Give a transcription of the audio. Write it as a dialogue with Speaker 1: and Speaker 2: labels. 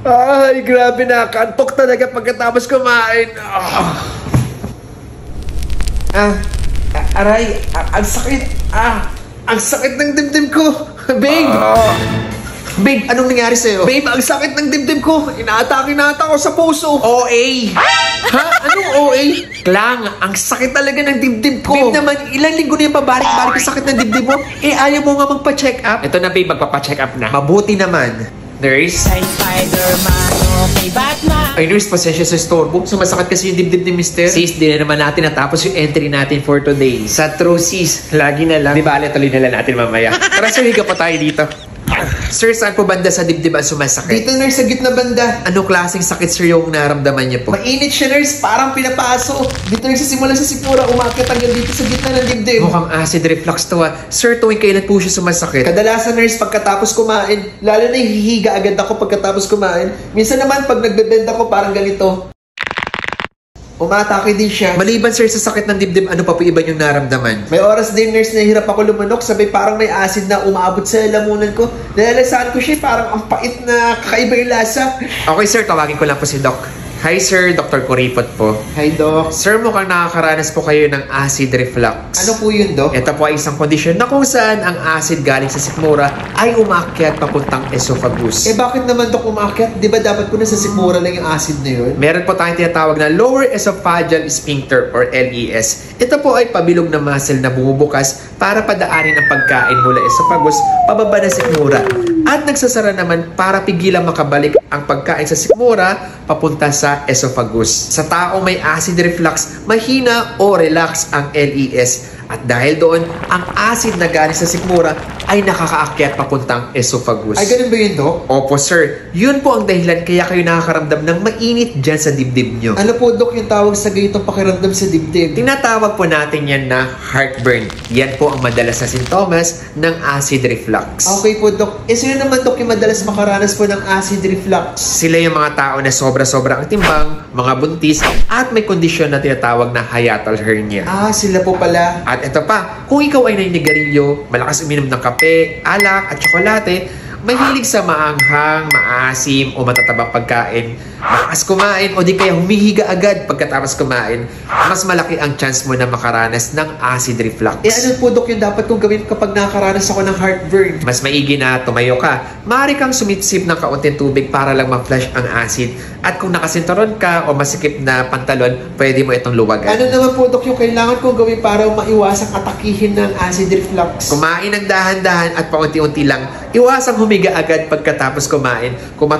Speaker 1: Ay, grabe na. Kantok talaga pagkatapos kumain. Aray, ang sakit. Ang sakit ng dibdib ko. Babe! Babe, anong nangyari sa'yo? Babe, ang sakit ng dibdib ko. Inaatake na ata ako sa puso. OA. Ha? Anong OA? Klang, ang sakit talaga ng dibdib ko. Babe naman, ilang linggo na yung pabalik-balik yung sakit ng dibdib mo. Ayaw mo nga magpa-check up? Ito na babe, magpapa-check up na. Mabuti naman. Nurse?
Speaker 2: Kay Spider-Man o kay Batman.
Speaker 1: Ay nurse, pasensya sa storbo. Sumasakit kasi yung dibdib ni Mister. Sis, di na naman natin natapos yung entry natin for today. Sa true sis, lagi na lang. Di ba, tuloy na lang natin mamaya. Tara sir, higa pa tayo dito. Sir, saan po banda sa dibdib ang sumasakit? Dito nurse, sa gitna banda. Anong klaseng sakit sir yung naramdaman niya po? Mainit siya nurse, parang pinapaso. Dito nagsisimula sa sikmura, umakyat hanggang dito sa gitna ng dibdib. Mukhang acid reflux to Sir, tuwing kailan po siya sumasakit? Kadalasan nurse, pagkatapos kumain. Lalo na hihiga agad ako pagkatapos kumain. Minsan naman pag nagbebend ako parang ganito. Umatake din siya. Maliban sir sa sakit ng dibdib, ano pa po iba yung naramdaman? May oras din nurse na hirap ako lumanok, sabay parang may acid na umaabot sa lamunan ko. Nalalasaan ko siya, parang ang pait na kakaiba yung lasa. Okay sir, tawagin ko lang po si Doc. Hi sir, Dr. Kuripot po. Hi Doc. Sir, mukhang nakakaranas po kayo ng acid reflux. Ano po yun Doc? Ito po ay isang kondisyon na kung saan ang acid galing sa sikmura ay umakyat papuntang esophagus. Bakit naman Doc umakyat? Di ba dapat po nasa sikmura lang yung acid na yun? Meron po tayong tinatawag na lower esophageal sphincter or LES. Ito po ay pabilog na muscle na bumubukas para padaanin ang pagkain mula esophagus pababa ng sikmura. At nagsasara naman para pigilan makabalik ang pagkain sa sikmura papunta sa esophagus. Sa taong may acid reflux, mahina o relax ang LES. At dahil doon, ang acid na galing sa sikmura ay nakakaakyat papuntang esophagus. Ay, ganun ba yun, Doc? Opo, sir. Yun po ang dahilan kaya kayo nakakaramdam ng mainit dyan sa dibdib nyo. Ano po, Doc, yung tawag sa ganitong pakiramdam sa dibdib? Tinatawag po natin yan na heartburn. Yan po ang madalas na sintomas ng acid reflux. Okay po, Doc. Sino naman, Doc, yung madalas makaranas po ng acid reflux? Sila yung mga tao na sobra-sobra ang timbang, mga buntis, at may kondisyon na tinatawag na hiatal hernia. Sila po pala. At ito pa, kung ikaw ay naninigarilyo, malakas uminom ng kape, alak at tsokolate, mahilig sa maanghang, maasim o matatabang pagkain, malakas kumain o di kaya humihiga agad pagkatapos kumain, mas malaki ang chance mo na makaranas ng acid reflux. Ano po Dok yung dapat kong gawin kapag nakaranas ako ng heartburn? Mas maigi na tumayo ka. Maaari kang sumisip ng kaunting tubig para lang ma-flush ang acid. At kung nakasinturon ka o masikip na pantalon, pwede mo itong luwagan. Ano naman po Dok yung kailangan kong gawin para maiwasang atakihin ng acid reflux? Kumain ng dahan-dahan at paunti-unti lang. Iwasang humiga agad pagkatapos kumain. Kung